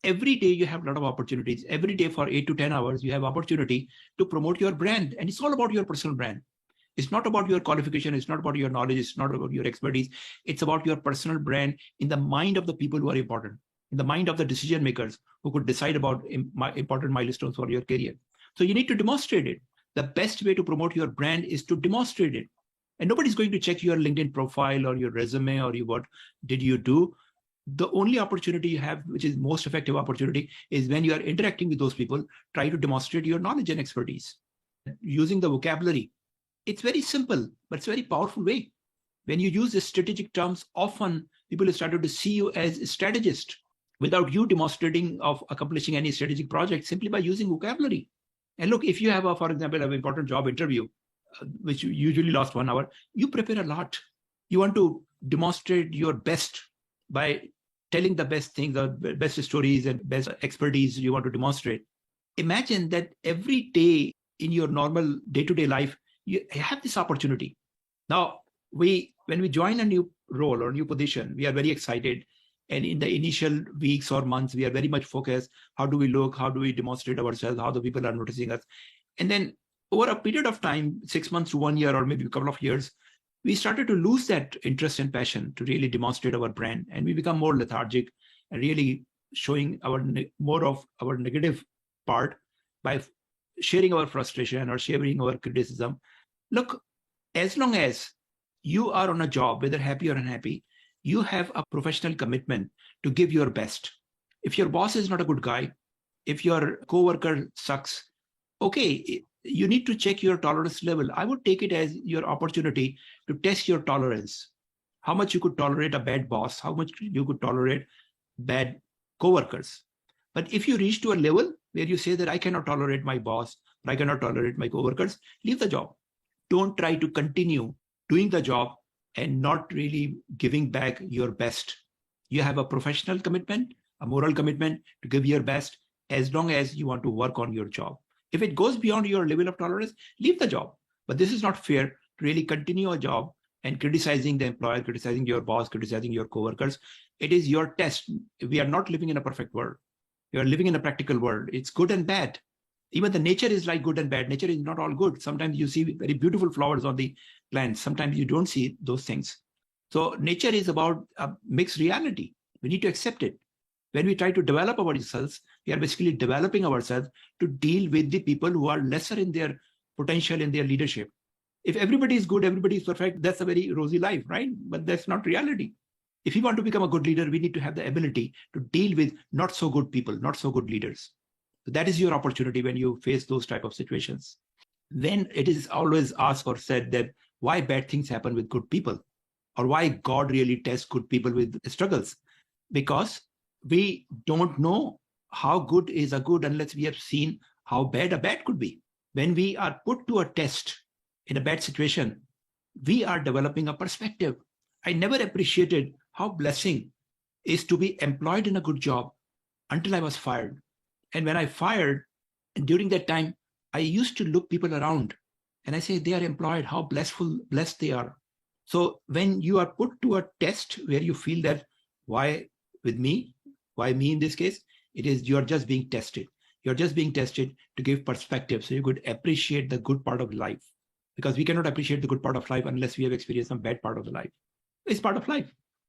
every day you have a lot of opportunities. Every day for 8 to 10 hours, you have opportunity to promote your brand. And it's all about your personal brand. It's not about your qualification. It's not about your knowledge. It's not about your expertise. It's about your personal brand in the mind of the people who are important, in the mind of the decision makers who could decide about important milestones for your career. So you need to demonstrate it. The best way to promote your brand is to demonstrate it. And nobody's going to check your LinkedIn profile or your resume or what did you do. The only opportunity you have, which is most effective opportunity, is when you are interacting with those people, try to demonstrate your knowledge and expertise. Using the vocabulary, it's very simple, but it's a very powerful way. When you use the strategic terms, often people have started to see you as a strategist without you demonstrating of accomplishing any strategic project, simply by using vocabulary. And look, if you have, for example, an important job interview, which usually lasts 1 hour, you prepare a lot. You want to demonstrate your best by telling the best things, the best stories and best expertise you want to demonstrate. Imagine that every day in your normal day-to-day life, you have this opportunity. Now, when we join a new role or new position, we are very excited. And in the initial weeks or months, we are very much focused. How do we look? How do we demonstrate ourselves? How the people are noticing us? And then over a period of time, 6 months to 1 year, or maybe a couple of years, we started to lose that interest and passion to really demonstrate our brand. And we become more lethargic and really showing more of our negative part by sharing our frustration or sharing our criticism. Look, as long as you are on a job, whether happy or unhappy, you have a professional commitment to give your best. If your boss is not a good guy, if your coworker sucks, okay, you need to check your tolerance level. I would take it as your opportunity to test your tolerance. How much you could tolerate a bad boss, how much you could tolerate bad coworkers. But if you reach to a level where you say that I cannot tolerate my boss, or I cannot tolerate my coworkers, leave the job. Don't try to continue doing the job and not really giving back your best. You have a professional commitment, a moral commitment to give your best as long as you want to work on your job. If it goes beyond your level of tolerance, leave the job. But this is not fair to really continue a job and criticizing the employer, criticizing your boss, criticizing your coworkers. It is your test. We are not living in a perfect world. We are living in a practical world. It's good and bad. Even the nature is like good and bad. Nature is not all good. Sometimes you see very beautiful flowers on the plants. Sometimes you don't see those things. So nature is about a mixed reality. We need to accept it. When we try to develop ourselves, we are basically developing ourselves to deal with the people who are lesser in their potential, in their leadership. If everybody is good, everybody is perfect, that's a very rosy life, right? But that's not reality. If we want to become a good leader, we need to have the ability to deal with not so good people, not so good leaders. So that is your opportunity when you face those type of situations. Then it is always asked or said that why bad things happen with good people, or why God really tests good people with struggles. Because we don't know how good is a good unless we have seen how bad a bad could be. When we are put to a test in a bad situation, we are developing a perspective. I never appreciated how blessing is to be employed in a good job until I was fired. And when I fired, and during that time, I used to look people around and I say, they are employed, how blessed they are. So when you are put to a test where you feel that, why with me? Why me in this case? It is you're just being tested. You're just being tested to give perspective so you could appreciate the good part of life. Because we cannot appreciate the good part of life unless we have experienced some bad part of the life. It's part of life.